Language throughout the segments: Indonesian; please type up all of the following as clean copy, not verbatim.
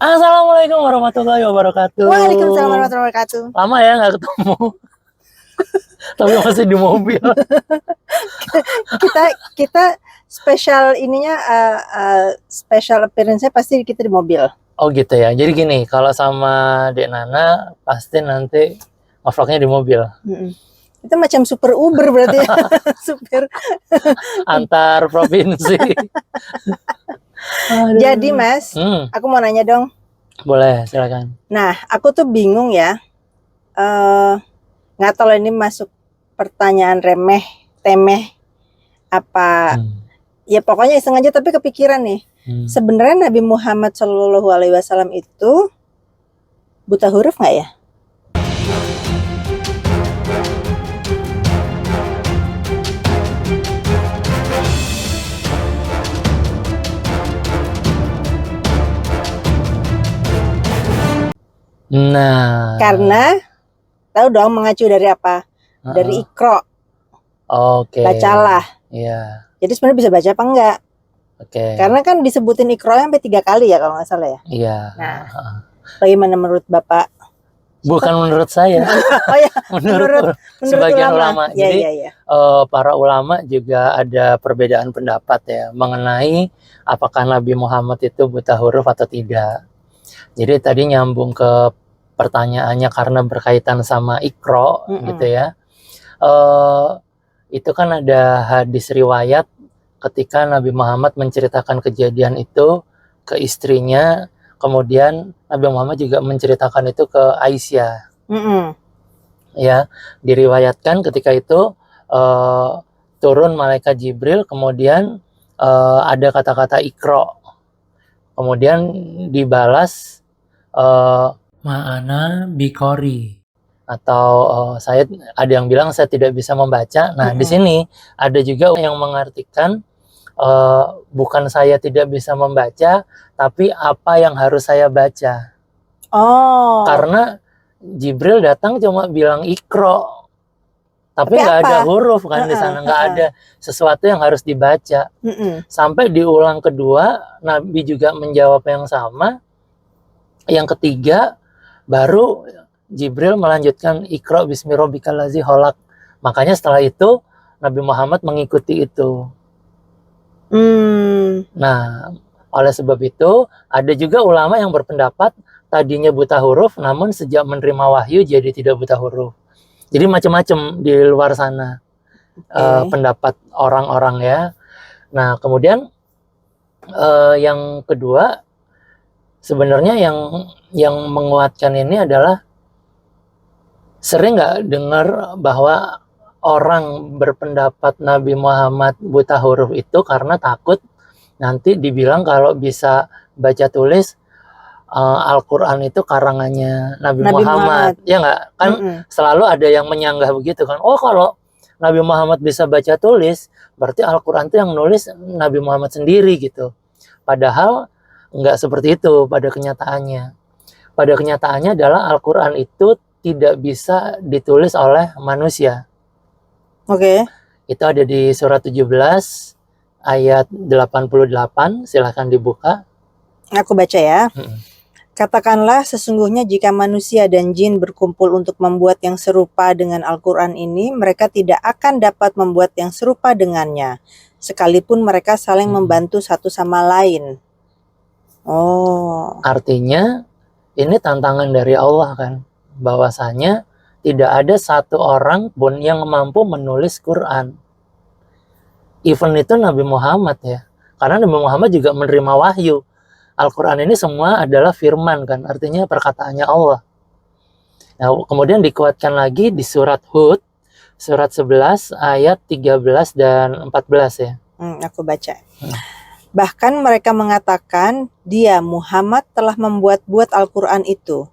Assalamualaikum warahmatullahi wabarakatuh. Waalaikumsalam warahmatullahi wabarakatuh. Lama ya nggak ketemu, tapi masih di mobil. kita spesial ininya special appearance-nya pasti kita di mobil. Oh gitu ya. Jadi gini, kalau sama Dek Nana pasti nanti ngevlognya di mobil. Itu macam super Uber berarti ya. Super. Antar provinsi. Jadi Mas, aku mau nanya dong. Boleh, silakan. Nah, aku tuh bingung ya. Nggak tahu ini masuk pertanyaan remeh, temeh, apa? Ya pokoknya iseng aja tapi kepikiran nih. Sebenarnya Nabi Muhammad SAW itu buta huruf nggak ya? Nah, karena tahu dong mengacu dari apa? Dari Iqra. Oke. Bacalah. Iya. Jadi sebenarnya bisa baca apa enggak? Oke. Karena kan disebutin Iqra sampai 3 kali ya kalau nggak salah ya. Iya. Nah, bagaimana menurut Bapak? Bukan menurut saya. Oh ya, menurut sebagian ulama. Ya, Jadi para ulama juga ada perbedaan pendapat ya mengenai apakah Nabi Muhammad itu buta huruf atau tidak. Jadi tadi nyambung ke pertanyaannya karena berkaitan sama Iqra gitu ya. Itu kan ada hadis riwayat ketika Nabi Muhammad menceritakan kejadian itu ke istrinya, kemudian Nabi Muhammad juga menceritakan itu ke Aisyah. Ya, diriwayatkan ketika itu turun malaikat Jibril, kemudian ada kata-kata Iqra, kemudian dibalas ma'ana bikori, atau saya ada yang bilang saya tidak bisa membaca. Nah, di sini ada juga yang mengartikan bukan saya tidak bisa membaca, tapi apa yang harus saya baca. Karena Jibril datang cuma bilang Iqra, tapi nggak ada huruf kan di sana, nggak ada sesuatu yang harus dibaca. Sampai diulang kedua, Nabi juga menjawab yang sama. Yang ketiga, baru Jibril melanjutkan Iqra bismi rabbikal ladzi khalaq. Makanya setelah itu Nabi Muhammad mengikuti itu. Nah, oleh sebab itu ada juga ulama yang berpendapat tadinya buta huruf, namun sejak menerima wahyu jadi tidak buta huruf. Jadi macam-macam di luar sana pendapat orang-orang ya. Nah, kemudian yang kedua, sebenarnya yang menguatkan ini adalah sering nggak dengar bahwa orang berpendapat Nabi Muhammad buta huruf itu karena takut nanti dibilang kalau bisa baca tulis Al-Quran itu karangannya Nabi Muhammad. Ya nggak? Kan selalu ada yang menyanggah begitu kan. Oh, kalau Nabi Muhammad bisa baca tulis, berarti Al-Quran itu yang nulis Nabi Muhammad sendiri gitu. Padahal nggak seperti itu pada kenyataannya. Pada kenyataannya adalah Al-Quran itu tidak bisa ditulis oleh manusia. Itu ada di surat 17 ayat 88, silahkan dibuka. Aku baca ya. Katakanlah, sesungguhnya jika manusia dan jin berkumpul untuk membuat yang serupa dengan Al-Quran ini, mereka tidak akan dapat membuat yang serupa dengannya, sekalipun mereka saling membantu satu sama lain. Artinya ini tantangan dari Allah kan, bahwasanya tidak ada satu orang pun yang mampu menulis Quran. Even itu Nabi Muhammad ya, karena Nabi Muhammad juga menerima wahyu. Al-Quran ini semua adalah firman kan, artinya perkataannya Allah. Nah, kemudian dikuatkan lagi di surat Hud, surat 11 ayat 13 dan 14 ya. Aku baca. Bahkan mereka mengatakan, dia Muhammad telah membuat-buat Al-Quran itu.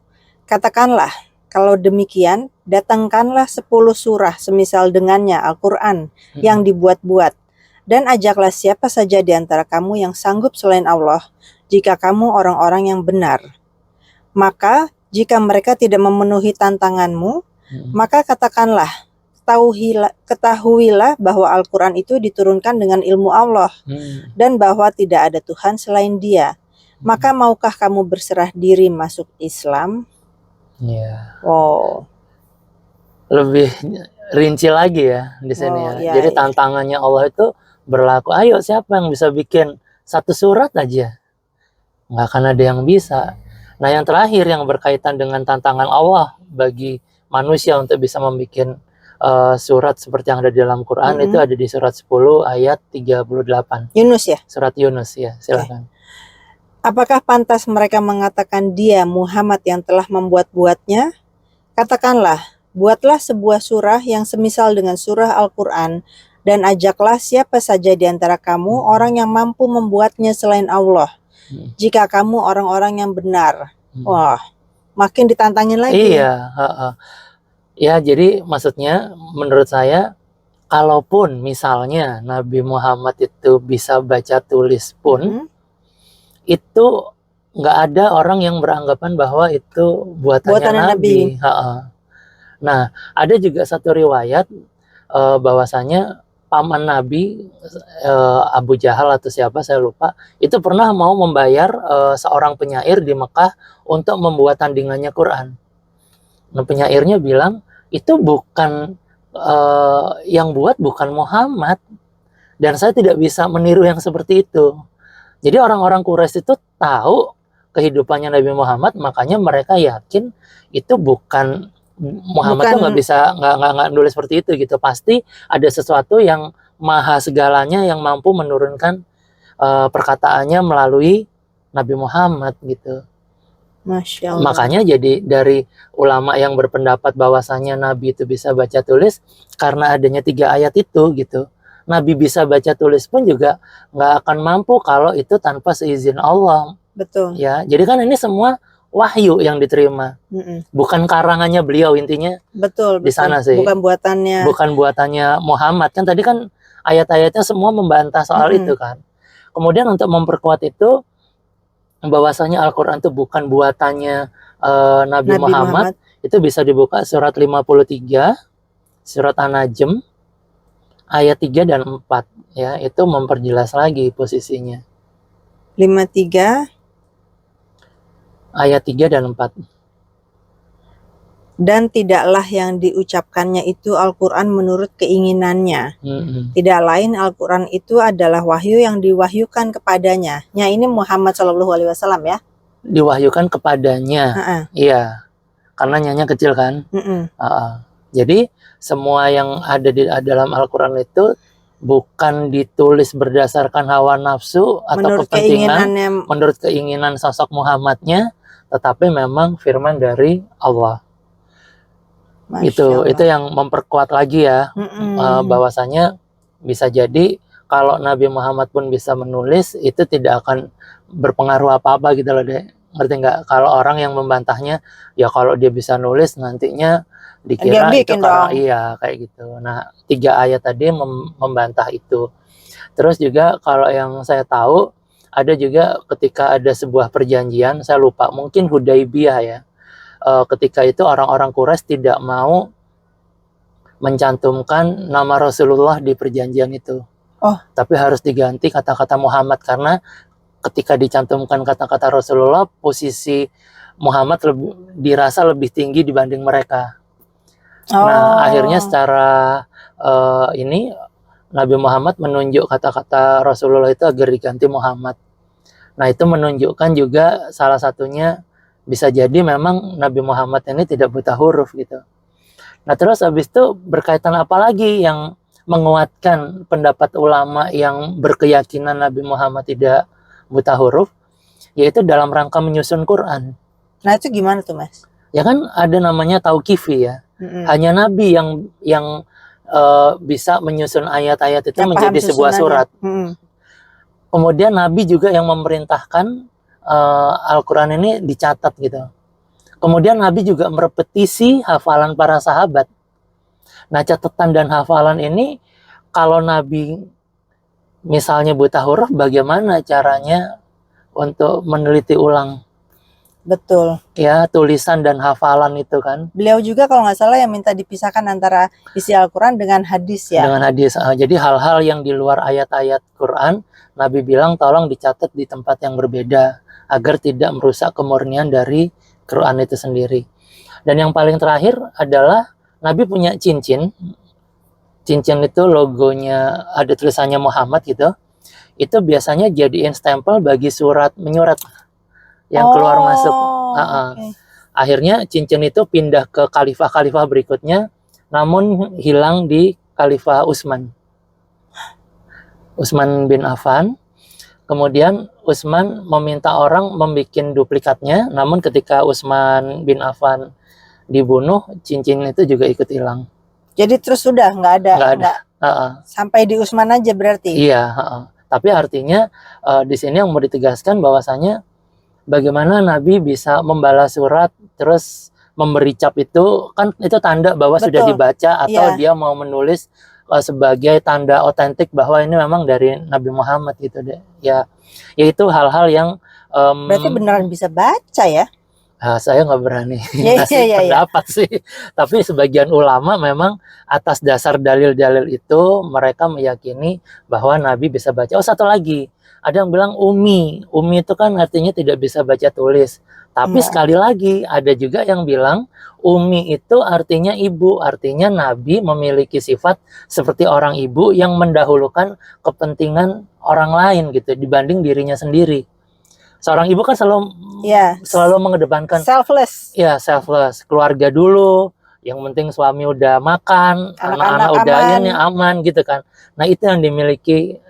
Katakanlah, kalau demikian, datangkanlah 10 surah semisal dengannya Al-Quran yang dibuat-buat. Dan ajaklah siapa saja di antara kamu yang sanggup selain Allah, jika kamu orang-orang yang benar. Maka, jika mereka tidak memenuhi tantanganmu, maka katakanlah, ketahuilah bahwa Al-Quran itu diturunkan dengan ilmu Allah, dan bahwa tidak ada Tuhan selain Dia. Maka maukah kamu berserah diri masuk Islam? Ya, Oh, lebih rinci lagi ya di sini oh ya. ya, Jadi ya. tantangannya Allah itu berlaku. Ayo, siapa yang bisa bikin satu surat aja? Nggak akan ada yang bisa. Nah, yang terakhir yang berkaitan dengan tantangan Allah bagi manusia untuk bisa membuat surat seperti yang ada di dalam Quran itu ada di surat 10 ayat 38. Yunus ya? Surat Yunus ya, silakan. Apakah pantas mereka mengatakan dia Muhammad yang telah membuat-buatnya? Katakanlah, buatlah sebuah surah yang semisal dengan surah Al-Quran, dan ajaklah siapa saja di antara kamu orang yang mampu membuatnya selain Allah, jika kamu orang-orang yang benar. Wah, makin ditantangin lagi. Iya, ya jadi maksudnya menurut saya, kalaupun misalnya Nabi Muhammad itu bisa baca tulis pun, itu nggak ada orang yang beranggapan bahwa itu buatannya Nabi. Nah, ada juga satu riwayat bahwasanya paman Nabi Abu Jahal atau siapa saya lupa, itu pernah mau membayar seorang penyair di Mekah untuk membuat tandingannya Quran. Nah, penyairnya bilang itu bukan yang buat bukan Muhammad, dan saya tidak bisa meniru yang seperti itu. Jadi orang-orang Quraisy itu tahu kehidupannya Nabi Muhammad, makanya mereka yakin itu bukan Muhammad tuh nggak nulis seperti itu gitu. Pasti ada sesuatu yang maha segalanya yang mampu menurunkan perkataannya melalui Nabi Muhammad gitu. Masya Allah. Makanya jadi dari ulama yang berpendapat bahwasanya Nabi itu bisa baca tulis karena adanya 3 ayat itu gitu. Nabi bisa baca tulis pun juga nggak akan mampu kalau itu tanpa seizin Allah. Betul. Ya, jadi kan ini semua wahyu yang diterima, bukan karangannya beliau intinya. Betul. Di sana sih. Bukan buatannya. Bukan buatannya Muhammad kan tadi kan ayat-ayatnya semua membantah soal itu kan. Kemudian untuk memperkuat itu bahwasanya Al-Quran itu bukan buatannya Nabi Muhammad, itu bisa dibuka surat 53, surat An-Najm ayat 3 dan 4 ya, itu memperjelas lagi posisinya. 53 ayat 3 dan 4. Dan tidaklah yang diucapkannya itu Al-Quran menurut keinginannya. Tidak lain Al-Quran itu adalah wahyu yang diwahyukan kepadanya. Ya, ini Muhammad SAW ya. Diwahyukan kepadanya. Iya. Karena nyanya kecil kan. Jadi semua yang ada di dalam Al-Quran itu bukan ditulis berdasarkan hawa nafsu atau menurut kepentingan, menurut keinginan sosok Muhammadnya, tetapi memang firman dari Allah. Itu yang memperkuat lagi ya, bahwasanya bisa jadi kalau Nabi Muhammad pun bisa menulis, itu tidak akan berpengaruh apa-apa gitu loh deh. Ngerti nggak? Kalau orang yang membantahnya, ya kalau dia bisa nulis nantinya dikira itu karena iya kayak gitu. Nah, 3 ayat tadi membantah itu. Terus juga kalau yang saya tahu ada juga ketika ada sebuah perjanjian, saya lupa, mungkin Hudaibiyah ya. Ketika itu orang-orang Quraisy tidak mau mencantumkan nama Rasulullah di perjanjian itu. Tapi harus diganti kata-kata Muhammad, karena ketika dicantumkan kata-kata Rasulullah, posisi Muhammad dirasa lebih tinggi dibanding mereka. Nah, akhirnya secara ini Nabi Muhammad menunjuk kata-kata Rasulullah itu agar diganti Muhammad. Nah, itu menunjukkan juga salah satunya bisa jadi memang Nabi Muhammad ini tidak buta huruf gitu. Nah, terus habis itu berkaitan apa lagi yang menguatkan pendapat ulama yang berkeyakinan Nabi Muhammad tidak buta huruf, yaitu dalam rangka menyusun Quran. Nah, itu gimana tuh, Mas? Ya kan ada namanya tauqifi ya. Hanya Nabi yang bisa menyusun ayat-ayat itu yang menjadi sebuah surat. Kemudian Nabi juga yang memerintahkan Al-Quran ini dicatat gitu. Kemudian Nabi juga merepetisi hafalan para sahabat. Nah, catatan dan hafalan ini kalau Nabi misalnya buta huruf, bagaimana caranya untuk meneliti ulang? Betul. ya, tulisan dan hafalan itu kan. Beliau juga kalau nggak salah yang minta dipisahkan antara isi Al-Quran dengan hadis ya. Dengan hadis. Jadi hal-hal yang di luar ayat-ayat Quran, Nabi bilang tolong dicatat di tempat yang berbeda agar tidak merusak kemurnian dari Quran itu sendiri. Dan yang paling terakhir adalah Nabi punya cincin. Cincin itu logonya ada tulisannya Muhammad gitu. Itu biasanya jadiin stempel bagi surat menyurat yang keluar masuk. Oke. Akhirnya cincin itu pindah ke khalifah-khalifah berikutnya, namun hilang di Khalifah Utsman bin Affan. Kemudian Utsman meminta orang membuat duplikatnya, namun ketika Utsman bin Affan dibunuh, cincin itu juga ikut hilang. Jadi terus sudah nggak ada. Nggak ada. Sampai di Utsman aja berarti. Iya. Tapi artinya di sini yang mau ditegaskan bahwasanya bagaimana Nabi bisa membalas surat terus memberi cap itu kan itu tanda bahwa sudah Betul. dibaca atau Iya. dia mau menulis sebagai tanda otentik bahwa ini memang dari Nabi Muhammad gitu deh. Ya, yaitu hal-hal yang Berarti beneran bisa baca ya? saya nggak berani Iya, ngasih iya. pendapat sih. Tapi sebagian ulama memang atas dasar dalil-dalil itu mereka meyakini bahwa Nabi bisa baca. Oh, satu lagi, ada yang bilang umi. Umi itu kan artinya tidak bisa baca tulis. Tapi Iya. sekali lagi ada juga yang bilang umi itu artinya ibu. Artinya Nabi memiliki sifat seperti orang ibu yang mendahulukan kepentingan orang lain gitu dibanding dirinya sendiri. Seorang ibu kan Iya. selalu mengedepankan Selfless. ya selfless, keluarga dulu, yang penting suami udah makan, Anak-anak anak-anak udah aman. ini aman gitu kan. Nah, itu yang dimiliki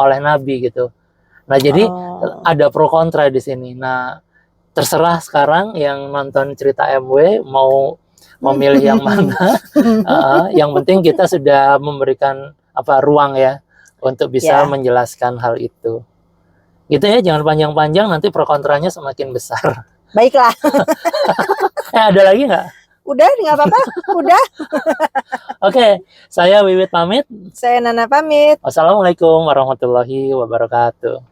oleh Nabi gitu. Nah, jadi ada pro kontra di sini. Nah, terserah sekarang yang nonton cerita MW mau memilih yang mana. Yang penting kita sudah memberikan ruang ya untuk bisa Ya. menjelaskan hal itu. Gitu ya, jangan panjang-panjang, nanti pro kontranya semakin besar. Baiklah. Ada lagi nggak? Udah, nggak apa-apa. Udah. Oke, saya Wiwit pamit. Saya Nana pamit. Wassalamualaikum warahmatullahi wabarakatuh.